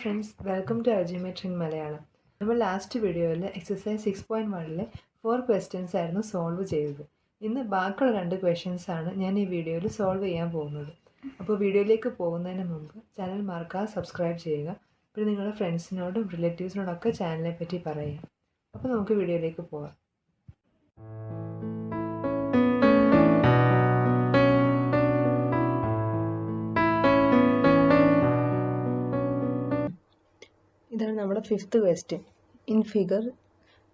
friends, welcome to Algeometry in Malayalam. നമ്മൾ last വീഡിയോയിൽ exercise 6.1 4 questions ആയിരുന്നു സോൾവ് ചെയ്തത്. ഇന്ന് ബാക്കിയുള്ള 2 ക്വസ്റ്റ്യൻസ് ആണ് ഞാൻ ഈ വീഡിയോയിൽ സോൾവ് ചെയ്യാൻ പോകുന്നത്. അപ്പോൾ വീഡിയോയിലേക്ക് പോകുന്നതിന് മുമ്പ് ചാനൽ മറക്കാതെ സബ്സ്ക്രൈബ് ചെയ്യുക. പിന്നെ നിങ്ങളുടെ ഫ്രണ്ട്സിനോടും റിലേറ്റീവ്സിനോടൊക്കെ ചാനലിനെ പറ്റി പറയുക. അപ്പോൾ നമുക്ക് വീഡിയോയിലേക്ക് പോകാം. ഇതാണ് നമ്മുടെ 5th question. In figure,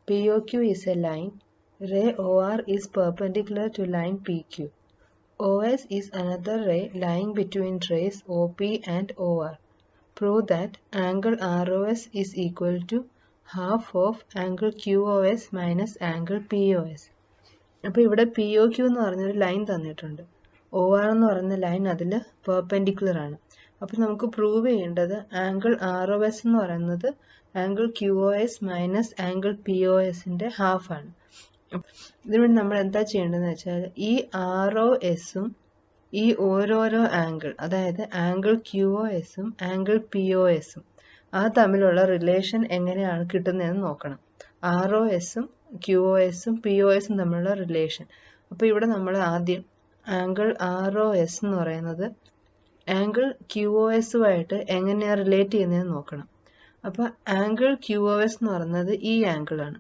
POQ is a line. Ray OR is perpendicular to line PQ. OS is another ray lying between rays OP and OR. Prove that angle ROS is equal to half of angle QOS minus angle POS. അപ്പോൾ ഇവിടെ POQ എന്ന് പറഞ്ഞൊരു line തന്നിട്ടുണ്ട്. OR എന്ന് പറയുന്ന line അതിൽ perpendicular ആണ്. അപ്പോൾ നമുക്ക് പ്രൂവ് ചെയ്യേണ്ടത് ആംഗിൾ ROS എന്ന് പറയുന്നത് ആംഗിൾ QOS മൈനസ് ആംഗിൾ POSന്റെ ഹാഫ് ആണ്. ഇതിനുവേണ്ടി നമ്മൾ എന്താ ചെയ്യേണ്ടതെന്ന് വെച്ചാൽ ഈ ROSും ഈ ഓരോരോ ആംഗിൾ, അതായത് ആംഗിൾ QOSും ആംഗിൾ POSും തമ്മിലുള്ള റിലേഷൻ എങ്ങനെയാണ് കിട്ടുന്നതെന്ന് നോക്കണം. ROSും QOSും POSും തമ്മിലുള്ള റിലേഷൻ. അപ്പോൾ ഇവിടെ നമ്മൾ ആദ്യം ആംഗിൾ ROS എന്ന് പറയുന്നത് ആംഗിൾ QOSുമായിട്ട് എങ്ങനെയാണ് റിലേറ്റ് ചെയ്യുന്നതെന്ന് നോക്കണം. അപ്പോൾ ആംഗിൾ QOS എന്ന് പറയുന്നത് ഈ ആംഗിളാണ്.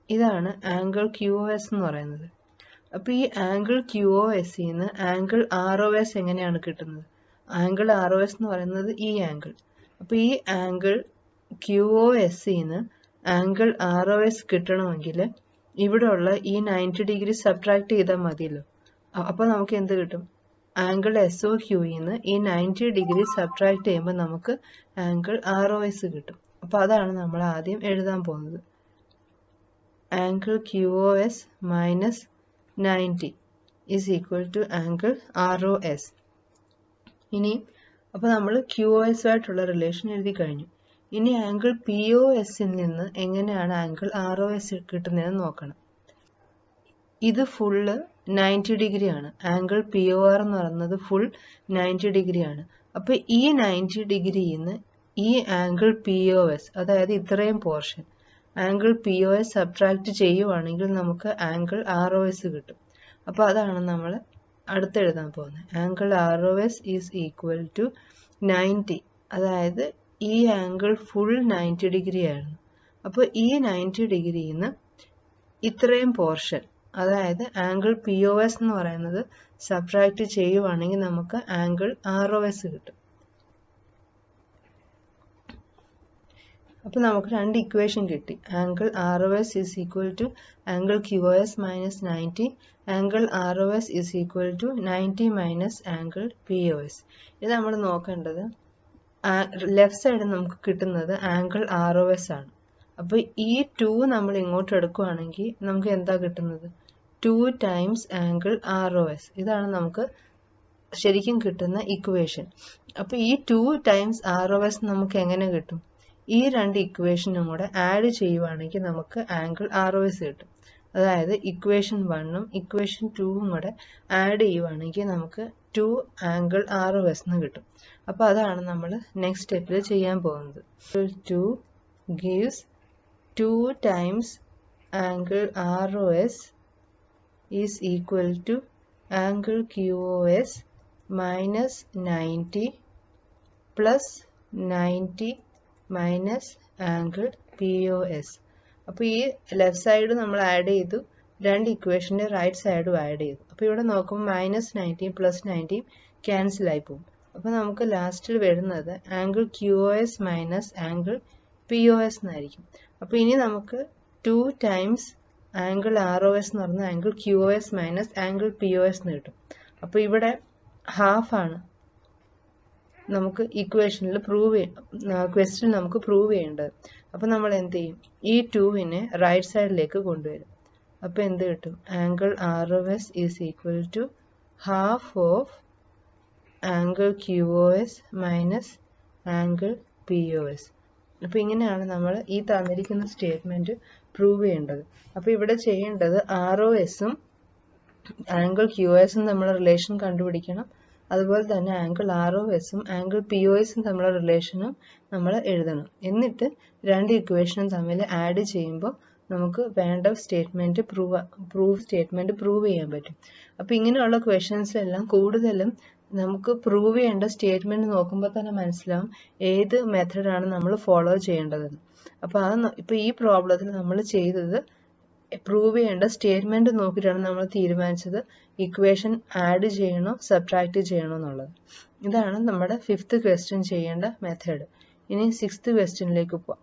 ഇതാണ് ആംഗിൾ QOS എന്ന് പറയുന്നത്. അപ്പോൾ ഈ ആംഗിൾ QOSൽ നിന്ന് ആംഗിൾ ROS എങ്ങനെയാണ് കിട്ടുന്നത്? ആംഗിൾ ROS എന്ന് പറയുന്നത് ഈ ആംഗിൾ. അപ്പോൾ ഈ ആംഗിൾ QOSൽ നിന്ന് ആംഗിൾ ROS കിട്ടണമെങ്കിൽ ഇവിടെയുള്ള ഈ 90 ഡിഗ്രി സബ്ട്രാക്ട് ചെയ്താൽ മതിയല്ലോ. അപ്പോൾ നമുക്ക് എന്ത് കിട്ടും? ആംഗിൾ SOQയിൽ നിന്ന് ഈ 90 ഡിഗ്രി സബ്ട്രാക്ട് ചെയ്യുമ്പോൾ നമുക്ക് ആംഗിൾ ROS കിട്ടും. അപ്പോൾ അതാണ് നമ്മൾ ആദ്യം എഴുതാൻ പോകുന്നത്. Angle QOS minus 90 is equal to angle ROS. ഇനി അപ്പോൾ നമ്മൾ QOSുമായിട്ടുള്ള റിലേഷൻ എഴുതി കഴിഞ്ഞു. ഇനി ആംഗിൾ POSൽ നിന്ന് എങ്ങനെയാണ് ആംഗിൾ ROS കിട്ടുന്നതെന്ന് നോക്കണം. ഇത് ഫുള്ള് 90 ഡിഗ്രി ആണ്. ആംഗിൾ POR എന്ന് പറയുന്നത് ഫുൾ 90 ഡിഗ്രി ആണ്. അപ്പോൾ ഈ 90 ഡിഗ്രിയിൽ നിന്ന് ഈ ആംഗിൾ POS, അതായത് ഇത്രയും പോർഷൻ ആംഗിൾ POS സബ്ട്രാക്ട് ചെയ്യുവാണെങ്കിൽ നമുക്ക് ആംഗിൾ ROS കിട്ടും. അപ്പോൾ അതാണ് നമ്മൾ അടുത്തെഴുതാൻ പോകുന്നത്. Angle ROS is equal to 90, അതായത് ഈ ആംഗിൾ ഫുൾ 90 ഡിഗ്രി ആയിരുന്നു. അപ്പോൾ ഈ 90 ഡിഗ്രിയിൽ നിന്ന് ഇത്രയും പോർഷൻ, അതായത് ആംഗിൾ POS എന്ന് പറയുന്നത് സബ്ട്രാക്ട് ചെയ്യുവാണെങ്കിൽ നമുക്ക് ആംഗിൾ ROS കിട്ടും. അപ്പോൾ നമുക്ക് 2 ഇക്വേഷൻ കിട്ടി. Angle ROS is equal to angle QOS minus 90, angle ROS is equal to 90 minus angle POS. ഇത് നമ്മൾ നോക്കേണ്ടത് ലെഫ്റ്റ് സൈഡ് നമുക്ക് കിട്ടുന്നത് ആംഗിൾ ROS ആണ്. അപ്പോൾ ഈ 2 നമ്മൾ ഇങ്ങോട്ട് എടുക്കുകയാണെങ്കിൽ നമുക്ക് എന്താ കിട്ടുന്നത്? 2 ടൈംസ് ആംഗിൾ ROS. ഇതാണ് നമുക്ക് ശരിക്കും കിട്ടുന്ന ഇക്വേഷൻ. അപ്പോൾ ഈ 2 ടൈംസ് ROS നമുക്ക് എങ്ങനെ കിട്ടും? ഈ 2 ഇക്വേഷനും കൂടെ ആഡ് ചെയ്യുവാണെങ്കിൽ നമുക്ക് ആംഗിൾ ROS കിട്ടും. അതായത് ഇക്വേഷൻ 1ഉം ഇക്വേഷൻ 2ഉം കൂടെ ആഡ് ചെയ്യുവാണെങ്കിൽ നമുക്ക് 2 ആംഗിൾ ROS എന്ന് കിട്ടും. അപ്പോൾ അതാണ് നമ്മൾ നെക്സ്റ്റ് സ്റ്റെപ്പിൽ ചെയ്യാൻ പോകുന്നത്. 2 gives 2 times angle ROS is equal to angle QOS minus 90 plus 90 minus angle POS. അപ്പോൾ ഈ ലെഫ്റ്റ് സൈഡ് നമ്മൾ ആഡ് ചെയ്തു, 2 ഇക്വേഷൻ്റെ റൈറ്റ് സൈഡും ആഡ് ചെയ്തു. അപ്പോൾ ഇവിടെ നോക്കുമ്പോൾ മൈനസ് 90 പ്ലസ് 90 ക്യാൻസൽ ആയി പോകും. അപ്പോൾ നമുക്ക് ലാസ്റ്റിൽ വരുന്നത് angle QOS minus angle POS എന്നായിരിക്കും. അപ്പോൾ ഇനി നമുക്ക് 2 ടൈംസ് ആംഗിൾ ROS എന്ന് പറഞ്ഞാൽ angle QOS minus angle POS എന്ന് കിട്ടും. അപ്പോൾ ഇവിടെ ഹാഫാണ് നമുക്ക് ഇക്വേഷനിൽ ക്വസ്റ്റ്യൻ നമുക്ക് പ്രൂവ് ചെയ്യേണ്ടത്. അപ്പോൾ നമ്മൾ എന്ത് ചെയ്യും? ഈ 2നെ റൈറ്റ് സൈഡിലേക്ക് കൊണ്ടുവരും. അപ്പോൾ എന്ത് കിട്ടും? Angle ROS is equal to half of angle QOS minus angle POS. അപ്പോൾ ഇങ്ങനെയാണ് നമ്മൾ ഈ തന്നിരിക്കുന്ന സ്റ്റേറ്റ്മെൻറ്റ് പ്രൂവ് ചെയ്യേണ്ടത്. അപ്പോൾ ഇവിടെ ചെയ്യേണ്ടത് ROSും ആംഗിൾ QOSും തമ്മിലുള്ള റിലേഷൻ കണ്ടുപിടിക്കണം. അതുപോലെ തന്നെ ആംഗിൾ ROSും ആംഗിൾ POSും തമ്മിലുള്ള റിലേഷനും നമ്മൾ എഴുതണം. എന്നിട്ട് രണ്ട് ഇക്വേഷനും തമ്മിൽ ആഡ് ചെയ്യുമ്പോൾ നമുക്ക് വേണ്ട സ്റ്റേറ്റ്മെന്റ് പ്രൂവ് ചെയ്യാൻ പറ്റും. അപ്പോൾ ഇങ്ങനെയുള്ള ക്വസ്റ്റ്യൻസിലെല്ലാം കൂടുതലും നമുക്ക് പ്രൂവ് ചെയ്യേണ്ട സ്റ്റേറ്റ്മെന്റ് നോക്കുമ്പോൾ തന്നെ മനസ്സിലാവും ഏത് മെത്തഡാണ് നമ്മൾ ഫോളോ ചെയ്യേണ്ടതെന്ന്. അപ്പോൾ ഇപ്പോൾ ഈ പ്രോബ്ലത്തിൽ നമ്മൾ ചെയ്തത് പ്രൂവ് ചെയ്യേണ്ട സ്റ്റേറ്റ്മെന്റ് നോക്കിയിട്ടാണ് നമ്മൾ തീരുമാനിച്ചത് ഇക്വേഷൻ ആഡ് ചെയ്യണോ സബ്ട്രാക്ട് ചെയ്യണോ എന്നുള്ളത്. ഇതാണ് നമ്മുടെ 5th ക്വസ്റ്റ്യൻ ചെയ്യേണ്ട മെത്തേഡ്. ഇനി 6th ക്വസ്റ്റ്യനിലേക്ക് പോവാം.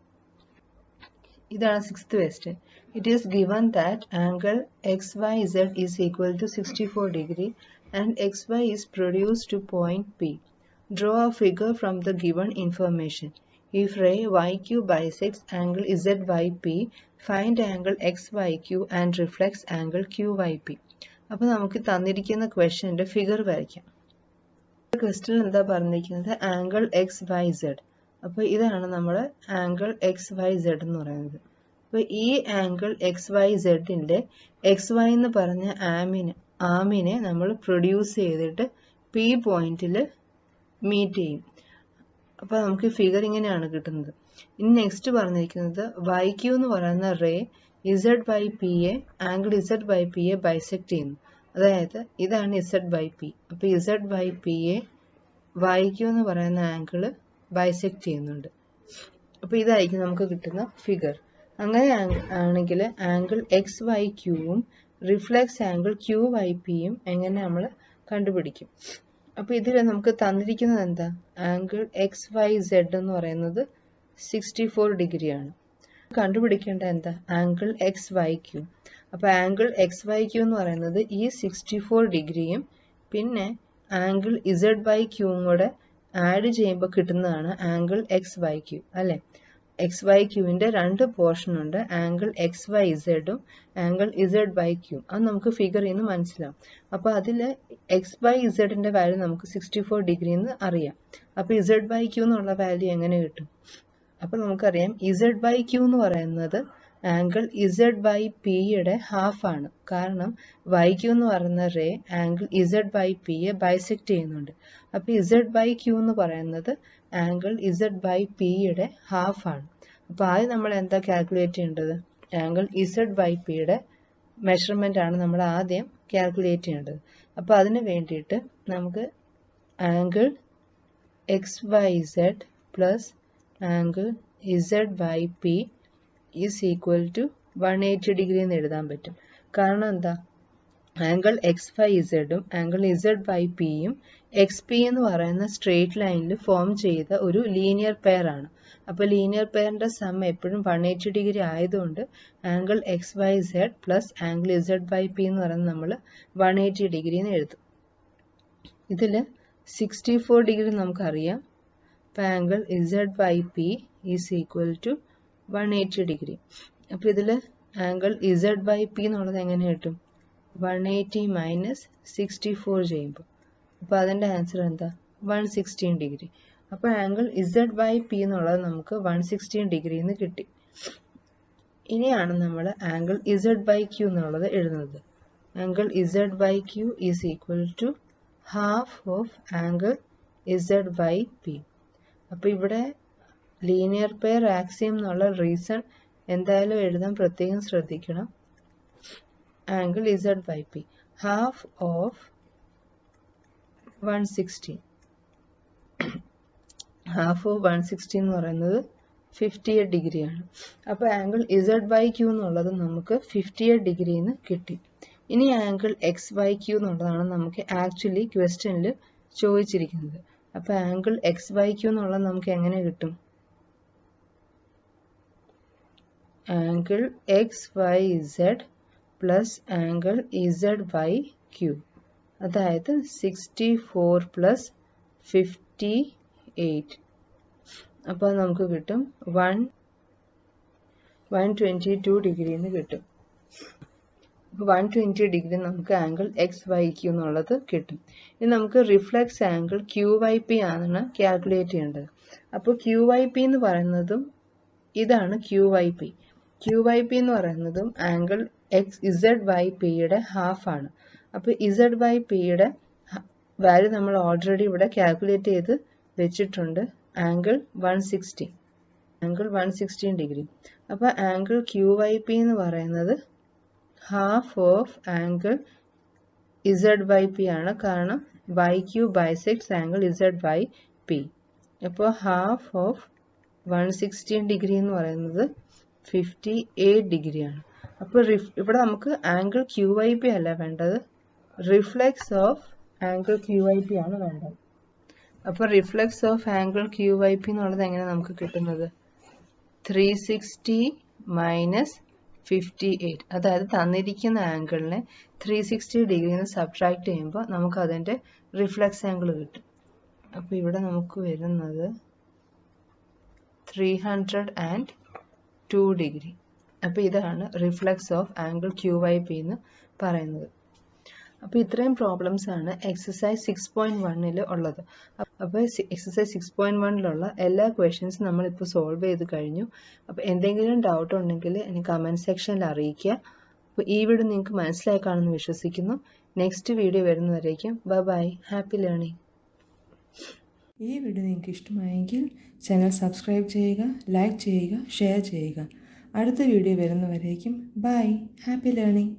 ഇതാണ് 6th question. It is given that angle XYZ is equal to 64 degree and XY is produced to point P. Draw a figure from the given information. If ray YQ bisects angle ZYP, find angle XYQ and reflects angle QYP. അപ്പോൾ നമുക്ക് തന്നിരിക്കുന്ന ക്വസ്റ്റ്യൻ്റെ figure വരയ്ക്കാം. Question എന്താ പറഞ്ഞിരിക്കുന്നത്? Angle XYZ. അപ്പോൾ ഇതാണ് നമ്മുടെ angle XYZ എന്ന് പറയുന്നത്. അപ്പോൾ ഈ ആംഗിൾ XYZന്റെ XY എന്ന് പറഞ്ഞ ആമിനെ നമ്മൾ പ്രൊഡ്യൂസ് ചെയ്തിട്ട് P പോയിന്റിൽ മീറ്റ് ചെയ്യും. അപ്പോൾ നമുക്ക് ഫിഗർ ഇങ്ങനെയാണ് കിട്ടുന്നത്. ഇനി നെക്സ്റ്റ് പറഞ്ഞിരിക്കുന്നത് YQ എന്ന് പറയുന്ന റേ ZYPയെ ആംഗിൾ ZYPയെ ബൈസെക്ട് ചെയ്യുന്നു. അതായത് ഇതാണ് ZYP. അപ്പോൾ ZYPയെ YQ എന്ന് പറയുന്ന ആംഗിൾ ബൈസെക്ട് ചെയ്യുന്നുണ്ട്. അപ്പോൾ ഇതായിരിക്കും നമുക്ക് കിട്ടുന്ന ഫിഗർ. അങ്ങനെ ആണെങ്കിൽ ആംഗിൾ XYQവും റിഫ്ലെക്സ് ആംഗിൾ QYPയും എങ്ങനെ നമ്മൾ കണ്ടുപിടിക്കും? അപ്പോൾ ഇതിൽ നമുക്ക് തന്നിരിക്കുന്നത് എന്താ? ആംഗിൾ XYZ എന്ന് പറയുന്നത് 64 ഡിഗ്രിയാണ്. കണ്ടുപിടിക്കേണ്ട എന്താ? Angle XYQ. അപ്പോൾ ആംഗിൾ XYQ എന്ന് പറയുന്നത് ഈ 64 ഡിഗ്രിയും പിന്നെ ആംഗിൾ ZYQവും കൂടെ ആഡ് ചെയ്യുമ്പോൾ കിട്ടുന്നതാണ് ആംഗിൾ XYQ അല്ലേ? XYQവിൻ്റെ രണ്ട് പോർഷൻ ഉണ്ട്, ആംഗിൾ XYZും ആംഗിൾ ZYQവും. അത് നമുക്ക് ഫിഗറിൽ നിന്ന് മനസ്സിലാവും. അപ്പോൾ അതിൽ XYZന്റെ വാല്യൂ നമുക്ക് 64 ഡിഗ്രി എന്ന് അറിയാം. അപ്പോൾ ZYQ എന്നുള്ള വാല്യൂ എങ്ങനെ കിട്ടും? അപ്പോൾ നമുക്കറിയാം ZYQ എന്ന് പറയുന്നത് ആംഗിൾ ZYPയുടെ ഹാഫ് ആണ്. കാരണം YQ എന്ന് പറയുന്ന റേ ആംഗിൾ ZYPയെ ബൈസെക്ട് ചെയ്യുന്നുണ്ട്. അപ്പോൾ ZYQ എന്ന് പറയുന്നത് ആംഗിൾ ZYPയുടെ ഹാഫ് ആണ്. അപ്പോൾ ആദ്യം നമ്മൾ എന്താ കാൽക്കുലേറ്റ് ചെയ്യേണ്ടത്? ആംഗിൾ ZYPയുടെ മെഷർമെൻ്റ് ആണ് നമ്മൾ ആദ്യം കാൽക്കുലേറ്റ് ചെയ്യേണ്ടത്. അപ്പോൾ അതിന് വേണ്ടിയിട്ട് നമുക്ക് angle XYZ plus angle ZYP is equal to 180 degree എന്ന് എഴുതാൻ പറ്റും. കാരണം എന്താ? ആംഗിൾ XYZും ആംഗിൾ ZYPയും XP എന്ന് പറയുന്ന സ്ട്രെയിറ്റ് ലൈനിൽ ഫോം ചെയ്ത ഒരു ലീനിയർ പെയർ ആണ്. അപ്പോൾ ലീനിയർ പെയറിൻ്റെ സം എപ്പോഴും 180 ഡിഗ്രി ആയതുകൊണ്ട് angle XYZ plus angle ZYP എന്ന് പറയുന്നത് നമ്മൾ 180 ഡിഗ്രി എന്ന് എഴുതും. ഇതിൽ 64 ഡിഗ്രി നമുക്കറിയാം. അപ്പോൾ angle ZYP is equal to 180 degree. അപ്പോൾ ഇതിൽ ആംഗിൾ ZYP എന്നുള്ളത് എങ്ങനെ കിട്ടും? 180 മൈനസ് 64 ചെയ്യുമ്പോൾ. അപ്പോൾ അതിൻ്റെ ആൻസർ എന്താ? 116 ഡിഗ്രി. അപ്പോൾ ആംഗിൾ ZYP എന്നുള്ളത് നമുക്ക് 116 ഡിഗ്രി എന്ന് കിട്ടി. ഇനിയാണ് നമ്മൾ ആംഗിൾ ZYQ എന്നുള്ളത് എഴുതുന്നത്. Angle ZYQ is equal to half of angle ZYP. അപ്പോൾ ഇവിടെ ലീനിയർ പെയർ ആക്സിയം എന്നുള്ള റീസൺ എന്തായാലും എഴുതാൻ പ്രത്യേകം ശ്രദ്ധിക്കണം. Angle ZYP half of 116. Half of 116 എന്ന് പറയുന്നത് 58 ഡിഗ്രിയാണ്. അപ്പോൾ ആംഗിൾ ZYQ എന്നുള്ളത് നമുക്ക് 58 ഡിഗ്രിന്ന് കിട്ടി. ഇനി ആംഗിൾ XYQ എന്നുള്ളതാണ് നമുക്ക് ആക്ച്വലി ക്വസ്റ്റ്യനിൽ ചോദിച്ചിരിക്കുന്നത്. അപ്പോൾ ആംഗിൾ XYQ എന്നുള്ളത് നമുക്ക് എങ്ങനെ കിട്ടും? Angle XYZ plus angle ZYQ, അതായത് 64 പ്ലസ് 58. അപ്പോൾ നമുക്ക് കിട്ടും 122 ഡിഗ്രി എന്ന് കിട്ടും. അപ്പോൾ 120 ഡിഗ്രി നമുക്ക് ആംഗിൾ XYQ എന്നുള്ളത് കിട്ടും. ഇനി നമുക്ക് റിഫ്ലെക്സ് ആംഗിൾ QYP ആണ് കാൽക്കുലേറ്റ് ചെയ്യേണ്ടത്. അപ്പോൾ QYP എന്ന് പറയുന്നതും ഇതാണ് QYP. QYP എന്ന് പറയുന്നതും ആംഗിൾ ZYPയുടെ ഹാഫ് ആണ്. അപ്പോൾ ZYPയുടെ വാല്യൂ നമ്മൾ ഓൾറെഡി ഇവിടെ കാൽക്കുലേറ്റ് ചെയ്ത് വെച്ചിട്ടുണ്ട്. Angle 116 degree. അപ്പോൾ ആംഗിൾ QYP എന്ന് പറയുന്നത് ഹാഫ് ഓഫ് ആംഗിൾ ZYP ആണ്. കാരണം YQ ബൈസെക്ട്സ് ആംഗിൾ ZYP. അപ്പോൾ ഹാഫ് ഓഫ് 116 ഡിഗ്രി എന്ന് പറയുന്നത് 58 ഡിഗ്രിയാണ്. അപ്പോൾ ഇവിടെ നമുക്ക് ആംഗിൾ QYP അല്ല വേണ്ടത്, റിഫ്ലെക്സ് ഓഫ് ആംഗിൾ QYP ആണ് വേണ്ടത്. അപ്പോൾ റിഫ്ലെക്സ് ഓഫ് ആംഗിൾ QYP എന്നുള്ളത് എങ്ങനെ നമുക്ക് കിട്ടുന്നത്? 360 മൈനസ് 58, അതായത് തന്നിരിക്കുന്ന ആംഗിളിനെ 360 ഡിഗ്രിയിൽ നിന്ന് സബ്ട്രാക്ട് ചെയ്യുമ്പോൾ നമുക്ക് അതിൻ്റെ റിഫ്ലെക്സ് ആംഗിൾ കിട്ടും. അപ്പോൾ ഇവിടെ നമുക്ക് വരുന്നത് 302 ഡിഗ്രി. അപ്പോൾ ഇതാണ് റിഫ്ലെക്സ് ഓഫ് ആംഗിൾ QYP എന്ന് പറയുന്നത്. അപ്പോൾ ഇത്രയും പ്രോബ്ലംസ് ആണ് എക്സസൈസ് 6.1 ഉള്ളത്. അപ്പോൾ എക്സസൈസ് 6.1 എല്ലാ ക്വസ്റ്റ്യൻസും നമ്മളിപ്പോൾ സോൾവ് ചെയ്ത് കഴിഞ്ഞു. അപ്പോൾ എന്തെങ്കിലും ഡൗട്ട് ഉണ്ടെങ്കിൽ എനിക്ക് കമൻറ്റ് സെക്ഷനിൽ അറിയിക്കുക. അപ്പോൾ ഈ വീഡിയോ നിങ്ങൾക്ക് മനസ്സിലായി കാണുമെന്ന് വിശ്വസിക്കുന്നു. നെക്സ്റ്റ് വീഡിയോ വരുന്നവരേക്കും ബൈ, ഹാപ്പി ലേണിംഗ്. ഈ വീഡിയോ നിങ്ങൾക്ക് ഇഷ്ടമായെങ്കിൽ ചാനൽ സബ്സ്ക്രൈബ് ചെയ്യുക, ലൈക്ക് ചെയ്യുക, ഷെയർ ചെയ്യുക. അടുത്ത വീഡിയോ വരുന്നവരേക്കും ബൈ, ഹാപ്പി ലേണിംഗ്.